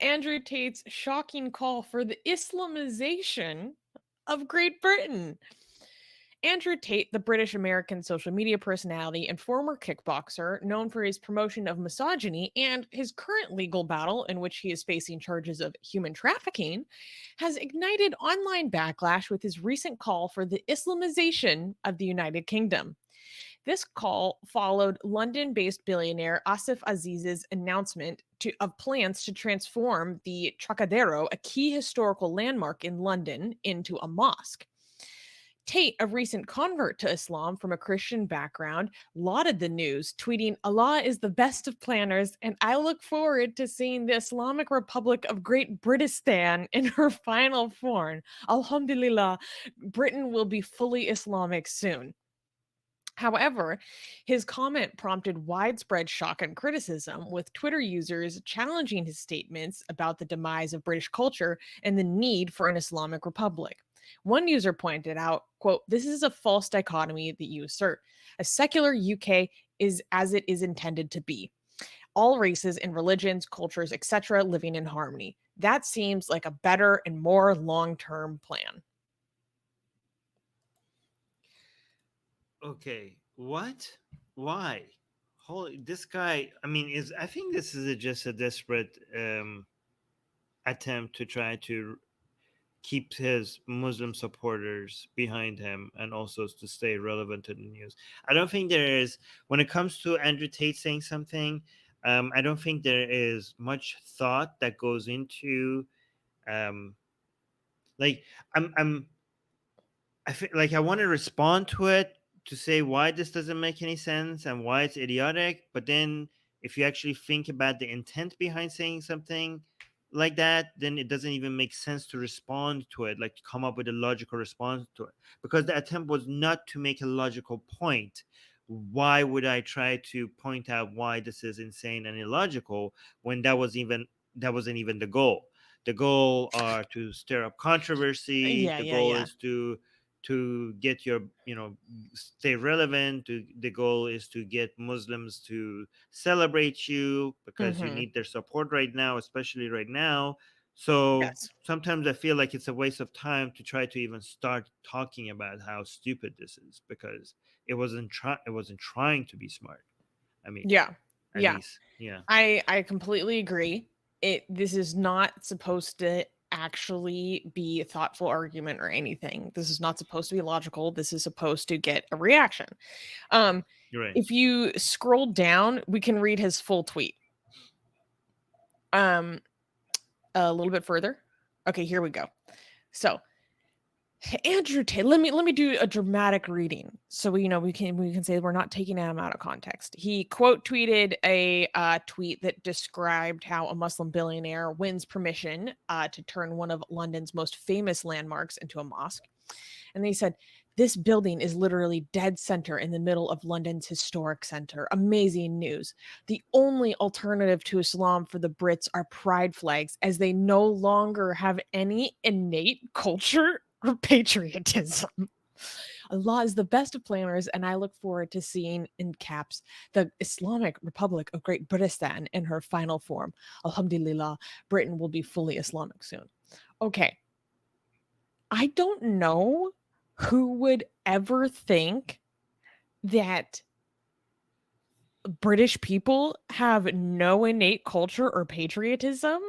Andrew Tate's shocking call for the Islamization of Great Britain. Andrew Tate, the British American social media personality and former kickboxer, known for his promotion of misogyny and his current legal battle, in which he is facing charges of human trafficking, has ignited online backlash with his recent call for the Islamization of the United Kingdom. This call followed London based billionaire Asif Aziz's announcement of plans to transform the Trocadero, a key historical landmark in London, into a mosque. Tate, a recent convert to Islam from a Christian background, lauded the news, tweeting, "Allah is the best of planners, and I look forward to seeing the Islamic Republic of Great Britistan in her final form. Alhamdulillah, Britain will be fully Islamic soon." However, his comment prompted widespread shock and criticism, with Twitter users challenging his statements about the demise of British culture and the need for an Islamic republic. One user pointed out, quote, "This is a false dichotomy that you assert. A secular UK is as it is intended to be. All races and religions, cultures, etc. living in harmony. That seems like a better and more long-term plan." Okay, what? Why? Holy, this guy. I mean, is I think this is just a desperate attempt to try to keep his Muslim supporters behind him and also to stay relevant to the news. I don't think there is, when it comes to Andrew Tate saying something, I don't think there is much thought that goes into, um, like, I'm, I feel like I want to respond to it to say why this doesn't make any sense and why it's idiotic. But then if you actually think about the intent behind saying something like that, then it doesn't even make sense to respond to it, like to come up with a logical response to it. Because the attempt was not to make a logical point. Why would I try to point out why this is insane and illogical when that wasn't even the goal? The goal are to stir up controversy. Yeah, The yeah, goal yeah. is to get your, stay relevant. The goal is to get Muslims to celebrate you because you Hmm. need their support right now, especially right now. So Yes. sometimes I feel like it's a waste of time to try to even start talking about how stupid this is, because it wasn't trying to be smart. I mean, Yeah. at Yeah. least, yeah. I completely agree. This is not supposed to actually be a thoughtful argument or anything. This is not supposed to be logical. This is supposed to get a reaction. Um, You're right. if you scroll down, we can read his full tweet. Um, a little bit further. Okay, here we go. So Andrew Tate, let me do a dramatic reading, so we can say we're not taking him out of context. He quote tweeted a tweet that described how a Muslim billionaire wins permission to turn one of London's most famous landmarks into a mosque, and he said, "This building is literally dead center in the middle of London's historic center. Amazing news. The only alternative to Islam for the Brits are pride flags, as they no longer have any innate culture or patriotism. Allah is the best of planners, and I look forward to seeing, in caps, the Islamic Republic of Great Britistan in her final form. Alhamdulillah, Britain will be fully Islamic soon." Okay, I don't know who would ever think that British people have no innate culture or patriotism.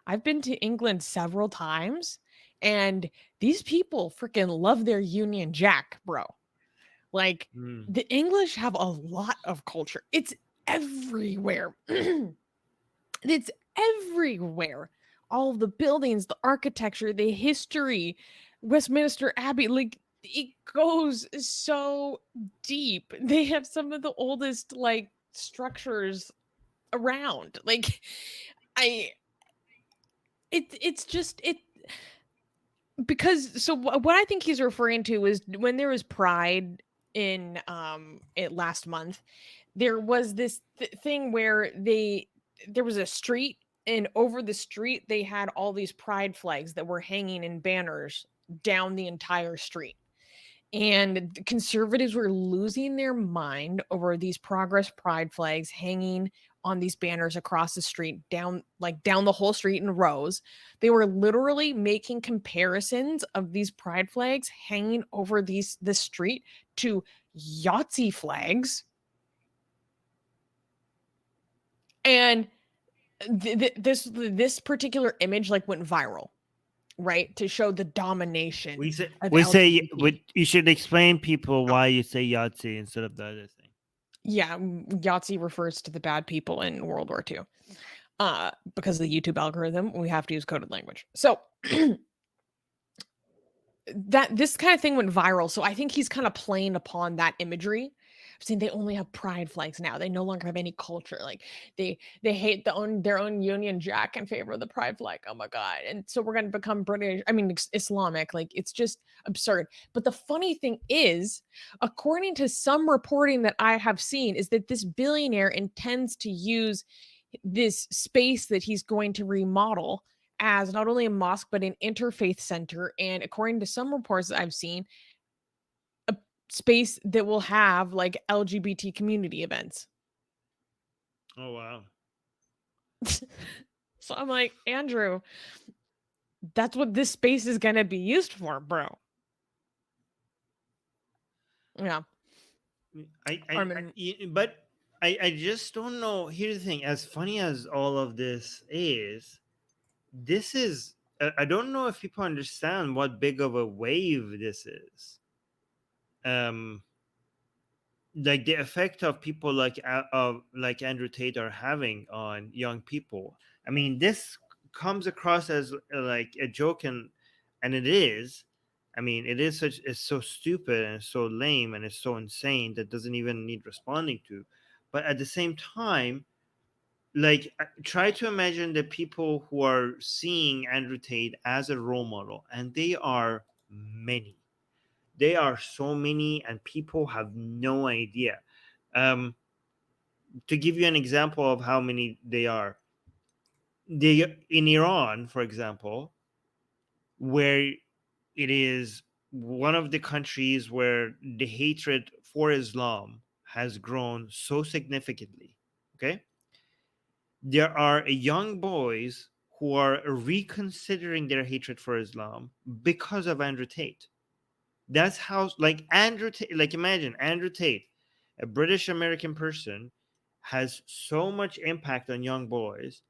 I've been to England several times, and these people freaking love their Union Jack, bro. Like, Mm. the English have a lot of culture. It's everywhere. It's everywhere. All of the buildings, the architecture, the history, Westminster Abbey, like it goes so deep. They have some of the oldest like structures around. Like I it's just it because so what I think he's referring to is when there was pride in it last month, there was this thing where there was a street, and over the street they had all these pride flags that were hanging in banners down the entire street, and the conservatives were losing their mind over these progress pride flags hanging on these banners across the street, down the whole street in rows. They were literally making comparisons of these pride flags hanging over this street to Yahtzee flags. And this particular image like went viral, right? To show the domination of LGBT. You should explain people why you say Yahtzee instead of the other thing. Yeah, Yahtzee refers to the bad people in World War II. Because of the YouTube algorithm, we have to use coded language. So that this kind of thing went viral. So I think he's kind of playing upon that imagery. Saying they only have pride flags now. They no longer have any culture. Like they hate their own Union Jack in favor of the pride flag. Oh my god! And so we're going to become British. I mean Islamic. Like it's just absurd. But the funny thing is, according to some reporting that I have seen, is that this billionaire intends to use this space that he's going to remodel as not only a mosque but an interfaith center, and according to some reports that I've seen, a space that will have like LGBT community events. Oh wow. So I'm like, Andrew, that's what this space is going to be used for, bro. Yeah. But I just don't know. Here's the thing: as funny as all of this is I don't know if people understand what big of a wave this is. Like the effect of people like Andrew Tate are having on young people. I mean, this comes across as like a joke, and it is. I mean, it's so stupid and it's so lame and it's so insane that doesn't even need responding to. But at the same time, like try to imagine the people who are seeing Andrew Tate as a role model, and they are many. They are so many, and people have no idea. To give you an example of how many they are, in Iran, for example, where it is one of the countries where the hatred for Islam has grown so significantly. Okay, there are young boys who are reconsidering their hatred for Islam because of Andrew Tate. That's how, like Andrew Tate, like imagine Andrew Tate, a British American person, has so much impact on young boys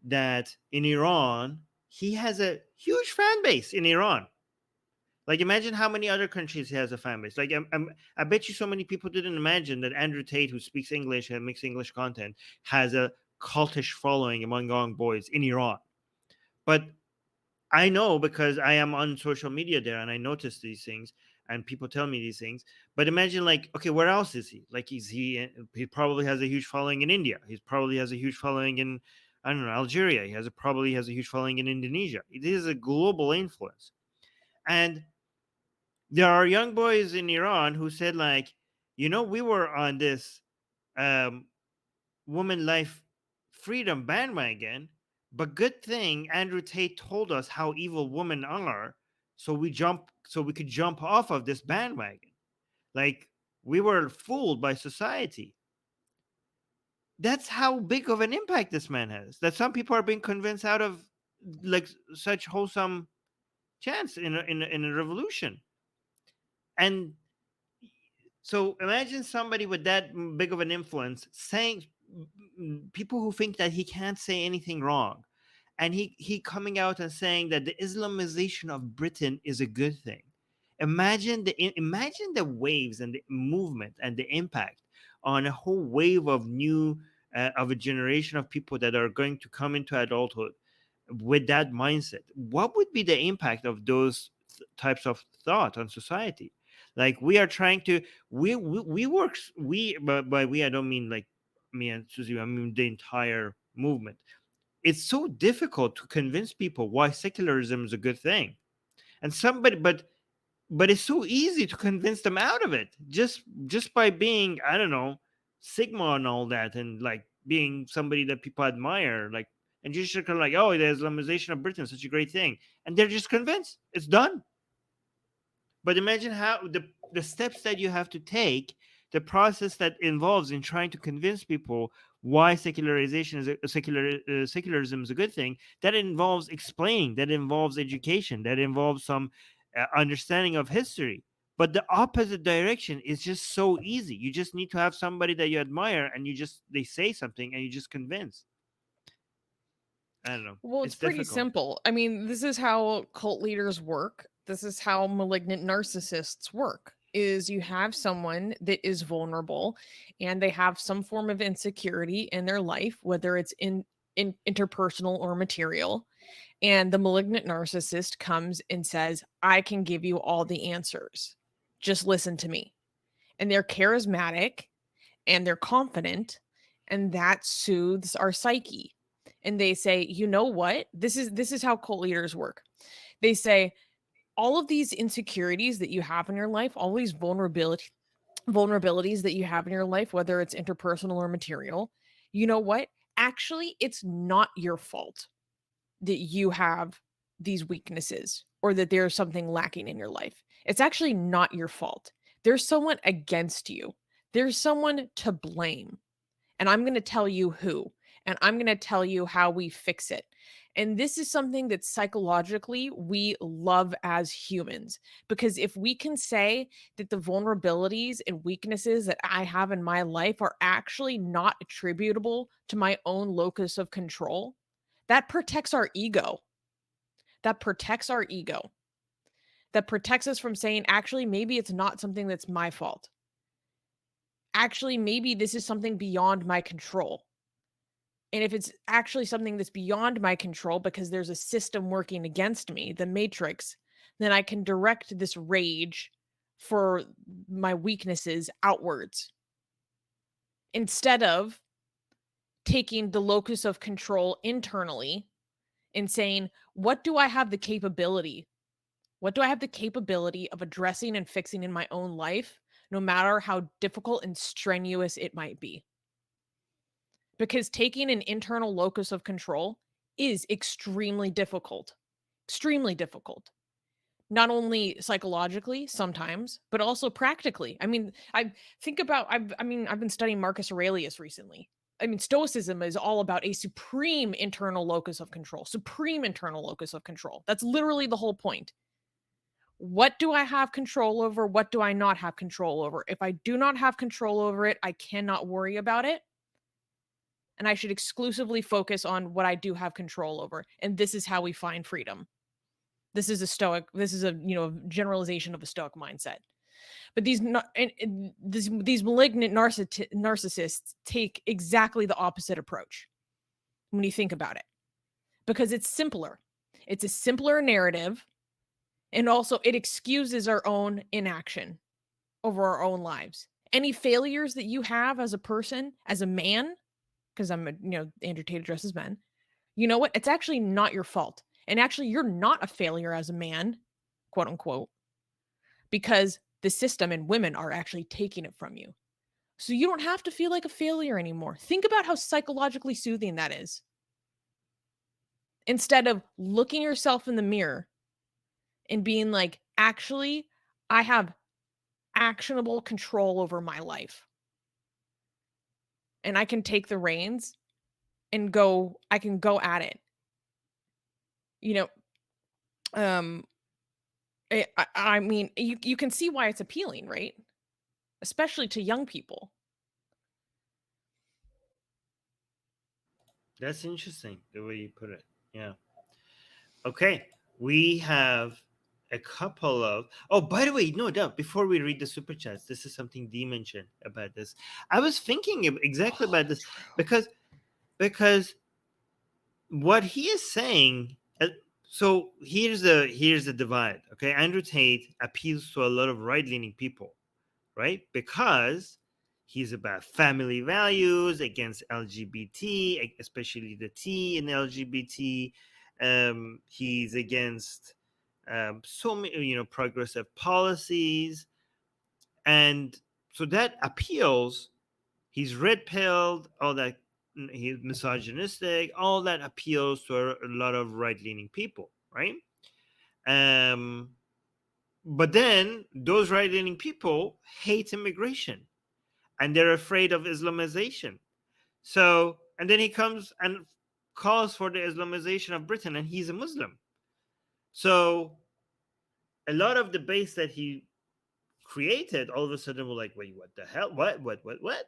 that in Iran, he has a huge fan base in Iran. Like imagine how many other countries he has a fan base. Like I bet you so many people didn't imagine that Andrew Tate, who speaks English and makes English content, has a cultish following among young boys in Iran. But I know because I am on social media there and I notice these things and people tell me these things. But imagine, like, okay, where else is he? Like, he probably has a huge following in India. He probably has a huge following in, I don't know, Algeria. He probably has a huge following in Indonesia. It is a global influence. And there are young boys in Iran who said, like, we were on this woman life freedom bandwagon, but good thing Andrew Tate told us how evil women are, so we could jump off of this bandwagon. Like, we were fooled by society. That's how big of an impact this man has, that some people are being convinced out of like such wholesome chance in a revolution. And so imagine somebody with that big of an influence saying, people who think that he can't say anything wrong, and he coming out and saying that the Islamization of Britain is a good thing. Imagine the waves and the movement and the impact on a whole wave of new of a generation of people that are going to come into adulthood with that mindset. What would be the impact of those types of thought on society? Like, we are trying to we work we by we, I don't mean like me and Susie, I mean the entire movement. It's so difficult to convince people why secularism is a good thing, and but it's so easy to convince them out of it just by being, I don't know, Sigma and all that, and like being somebody that people admire, like, and just kind of like, oh, the Islamization of Britain is such a great thing, and they're just convinced it's done. But imagine how the steps that you have to take, the process that involves in trying to convince people why secularism is a good thing, that involves explaining, that involves education, that involves some understanding of history. But the opposite direction is just so easy. You just need to have somebody that you admire, and they say something, and you just convince. I don't know. Well, it's It's pretty difficult. simple. I mean, this is how cult leaders work. This is how malignant narcissists work. Is you have someone that is vulnerable and they have some form of insecurity in their life, whether it's in interpersonal or material. And the malignant narcissist comes and says, I can give you all the answers. Just listen to me. And they're charismatic and they're confident, and that soothes our psyche. And they say, you know what, this is how cult leaders work. They say, all of these insecurities that you have in your life, all these vulnerabilities that you have in your life, whether it's interpersonal or material, you know what, actually it's not your fault that you have these weaknesses or that there's something lacking in your life. It's actually not your fault. There's someone against you. There's someone to blame. And I'm going to tell you who. And I'm going to tell you how we fix it. And this is something that psychologically we love as humans. Because if we can say that the vulnerabilities and weaknesses that I have in my life are actually not attributable to my own locus of control, that protects our ego. That protects our ego. That protects us from saying, actually, maybe it's not something that's my fault. Actually, maybe this is something beyond my control. And if it's actually something that's beyond my control because there's a system working against me, the matrix, then I can direct this rage for my weaknesses outwards instead of taking the locus of control internally and saying, what do I have the capability? What do I have the capability of addressing and fixing in my own life, no matter how difficult and strenuous it might be? Because taking an internal locus of control is extremely difficult. Extremely difficult. Not only psychologically sometimes, but also practically. I mean, I've been studying Marcus Aurelius recently. I mean, Stoicism is all about a supreme internal locus of control. Supreme internal locus of control. That's literally the whole point. What do I have control over? What do I not have control over? If I do not have control over it, I cannot worry about it. And I should exclusively focus on what I do have control over. And this is how we find freedom. This is a generalization of a stoic mindset. But these malignant narcissists take exactly the opposite approach when you think about it, because it's simpler. It's a simpler narrative, and also it excuses our own inaction over our own lives. Any failures that you have as a person, as a man, because Andrew Tate addresses men, you know what? It's actually not your fault. And actually, you're not a failure as a man, quote unquote, because the system and women are actually taking it from you. So you don't have to feel like a failure anymore. Think about how psychologically soothing that is. Instead of looking yourself in the mirror and being like, actually, I have actionable control over my life. And I can take the reins and I can go at it. You know, um, I mean, you can see why it's appealing, right? Especially to young people. That's interesting the way you put it. Yeah. Okay. We have a couple of. Oh, by the way, no doubt. Before we read the super chats, this is something Dee mentioned about this. I was thinking exactly about this because what he is saying. So here's the divide. Okay, Andrew Tate appeals to a lot of right leaning people, right? Because he's about family values, against LGBT, especially the T in LGBT. He's against so many, progressive policies, and so that appeals. He's red pilled, all that. He's misogynistic. All that appeals to a lot of right leaning people, right? Um, but then those right leaning people hate immigration, and they're afraid of Islamization. So, and then he comes and calls for the Islamization of Britain, and he's a Muslim. So, a lot of the base that he created, all of a sudden, were like, wait, what the hell? What?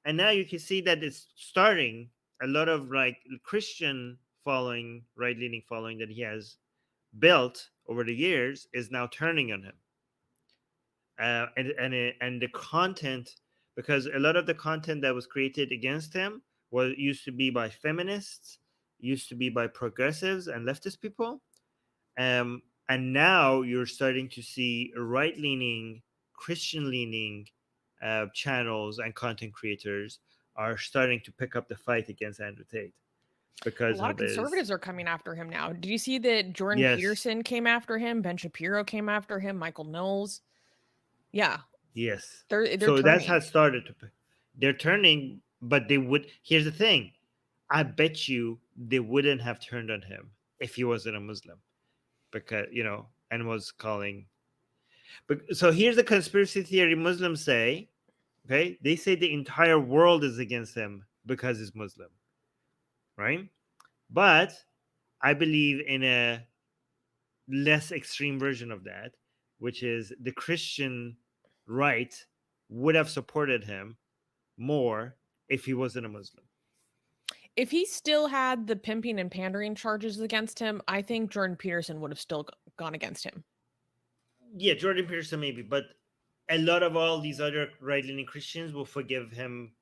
And now you can see that it's starting a lot of like Christian following, right leaning following that he has built over the years is now turning on him. And the content, because a lot of the content that was created against him was used to be by feminists, used to be by progressives and leftist people, and now you're starting to see right leaning, Christian leaning channels and content creators are starting to pick up the fight against Andrew Tate A because lot of of his. conservatives are coming after him now. Did you see that Jordan Yes, Peterson came after him? Ben Shapiro came after him. Michael Knowles. Yeah, yes. they're So that's how turning. it started to. They're turning, but they would. Here's the thing: I bet you they wouldn't have turned on him if he wasn't a Muslim, because and was calling. But so here's the conspiracy theory Muslims say. Okay, they say the entire world is against him because he's Muslim, right? But I believe in a less extreme version of that, which is the Christian right would have supported him more if he wasn't a Muslim. If he still had the pimping and pandering charges against him, I think Jordan Peterson would have still gone against him. Yeah, Jordan Peterson maybe, but a lot of all these other right-leaning Christians will forgive him.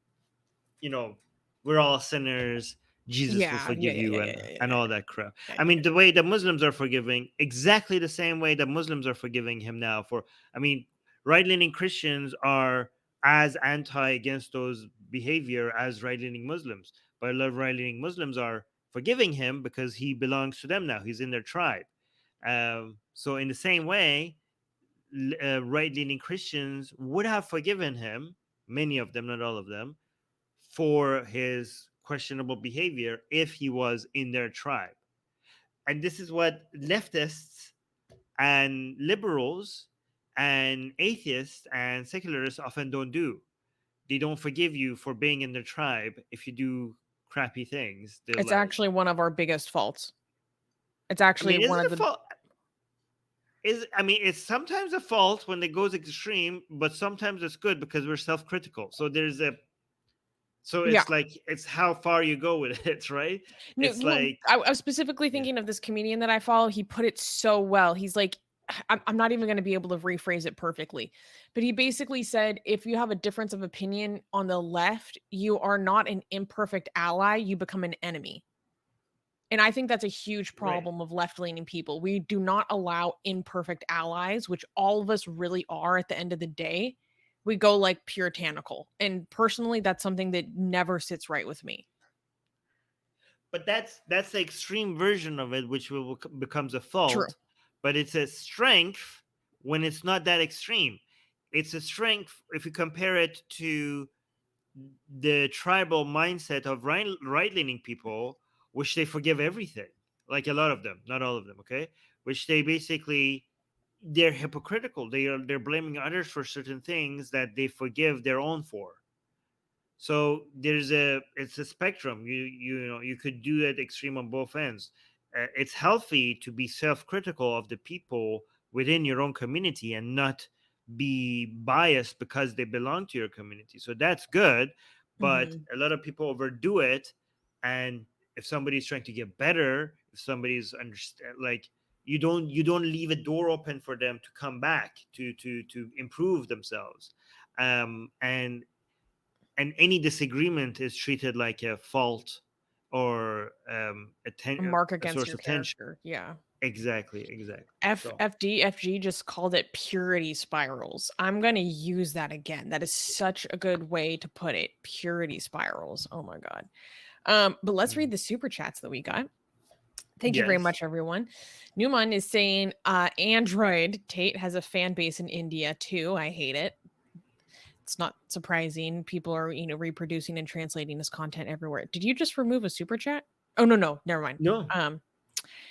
We're all sinners. Jesus will Yeah, yeah, forgive yeah, you, yeah, and yeah, yeah, and all that crap. yeah, I yeah. mean, the way the Muslims are forgiving, exactly the same way that Muslims are forgiving him now. I mean, right-leaning Christians are as anti against those behavior as right-leaning Muslims, but a lot of right-leaning Muslims are forgiving him because he belongs to them now. He's in their tribe. So in the same way, right leaning Christians would have forgiven him, many of them, not all of them, for his questionable behavior if he was in their tribe. And this is what leftists and liberals and atheists and secularists often don't do. They don't forgive you for being in their tribe if you do crappy things. They're It's like, actually one of our biggest faults. It's I actually mean, is one it of a the fault? I mean, it's sometimes a fault when it goes extreme, but sometimes it's good because we're self-critical. So yeah. it's like it's how far you go with it, right? No, It's well, like, I was specifically yeah, thinking of this comedian that I follow. He put it so well. He's like, I'm not even going to be able to rephrase it perfectly, but he basically said, if you have a difference of opinion on the left, you are not an imperfect ally, you become an enemy. And I think that's a huge right. problem of left leaning people. We do not allow imperfect allies, which all of us really are at the end of the day. We go like puritanical. And personally, that's something that never sits right with me. But that's the extreme version of it, which becomes a True. fault. But it's a strength when it's not that extreme. It's a strength if you compare it to the tribal mindset of right leaning people, which they forgive everything, like a lot of them, not all of them, okay? Which they basically they're hypocritical. They're blaming others for certain things that they forgive their own for. So it's a spectrum. You could do that extreme on both ends. It's healthy to be self-critical of the people within your own community and not be biased because they belong to your community. So that's good, but Mhm. a lot of people overdo it. And if somebody's trying to get better, if somebody's understand, like, you don't leave a door open for them to come back to improve themselves. And any disagreement is treated like a fault or A mark a against source your of tension. character. Yeah. Exactly. So FFG just called it purity spirals. I'm going to use that again. That is such a good way to put it. Purity spirals. Oh my god. But let's read the super chats that we got. Thank you very yes, much, everyone. Newman is saying, Android Tate has a fan base in India too. I hate it. It's not surprising. People are, reproducing and translating this content everywhere. Did you just remove a super chat? Oh no, never mind. no, Um,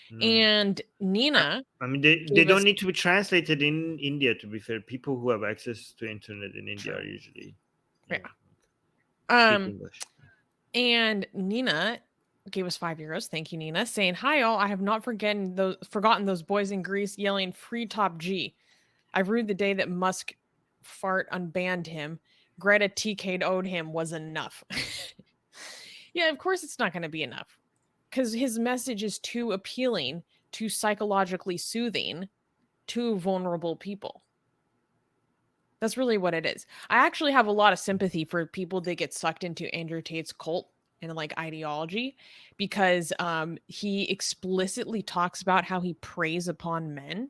no. and I, Nina I mean, they gave don't us need to be translated in India. To be fair, people who have access to internet in India true. are usually, Yeah. you know, speak Um, English. And Nina gave us €5. Thank you, Nina. Saying, hi, all. I have not forgotten those boys in Greece yelling free top G. I rued the day that Musk fart unbanned him. Greta TK'd him was enough. Yeah, of course it's not going to be enough. Because his message is too appealing, too psychologically soothing to vulnerable people. That's really what it is. I actually have a lot of sympathy for people that get sucked into Andrew Tate's cult and like ideology, because he explicitly talks about how he preys upon men.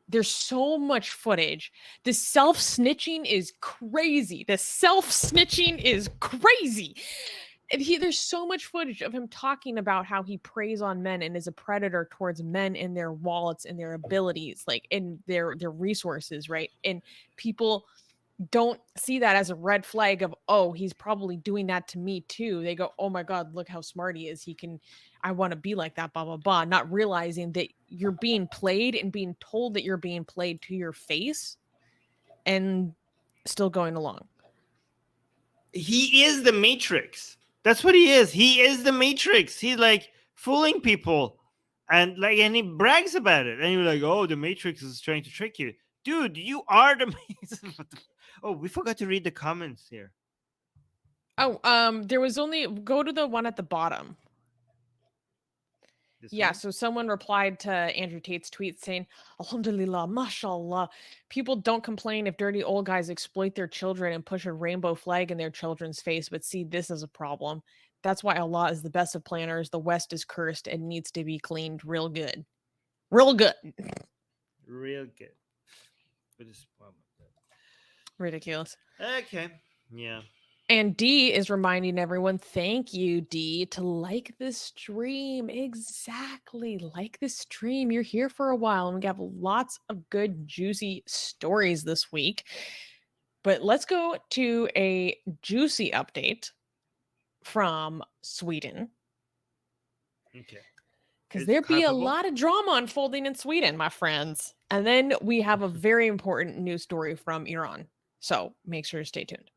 There's so much footage. The self-snitching is crazy. And there's so much footage of him talking about how he preys on men and is a predator towards men and their wallets and their abilities, like in their resources, right? And people don't see that as a red flag of, oh, he's probably doing that to me too. They go, oh my God, look how smart he is. I want to be like that, blah, blah, blah. Not realizing that you're being played and being told that you're being played to your face and still going along. He is the Matrix. That's what he is. He is the Matrix. He's like fooling people. And he brags about it. And you're like, oh, the Matrix is trying to trick you. Dude, you are the Matrix. Oh, we forgot to read the comments here. Oh, there was go to the one at the bottom. One? So someone replied to Andrew Tate's tweet saying, Alhamdulillah, mashallah. People don't complain if dirty old guys exploit their children and push a rainbow flag in their children's face, but see this as a problem. That's why Allah is the best of planners. The West is cursed and needs to be cleaned real good. Real good. Real good. Ridiculous. Okay. Yeah. And D is reminding everyone, thank you, D, to like this stream. Exactly. Like this stream. You're here for a while, and we have lots of good, juicy stories this week. But let's go to a juicy update from Sweden. Okay. Because there be a lot of drama unfolding in Sweden, my friends. And then we have a very important news story from Iran. So make sure to stay tuned.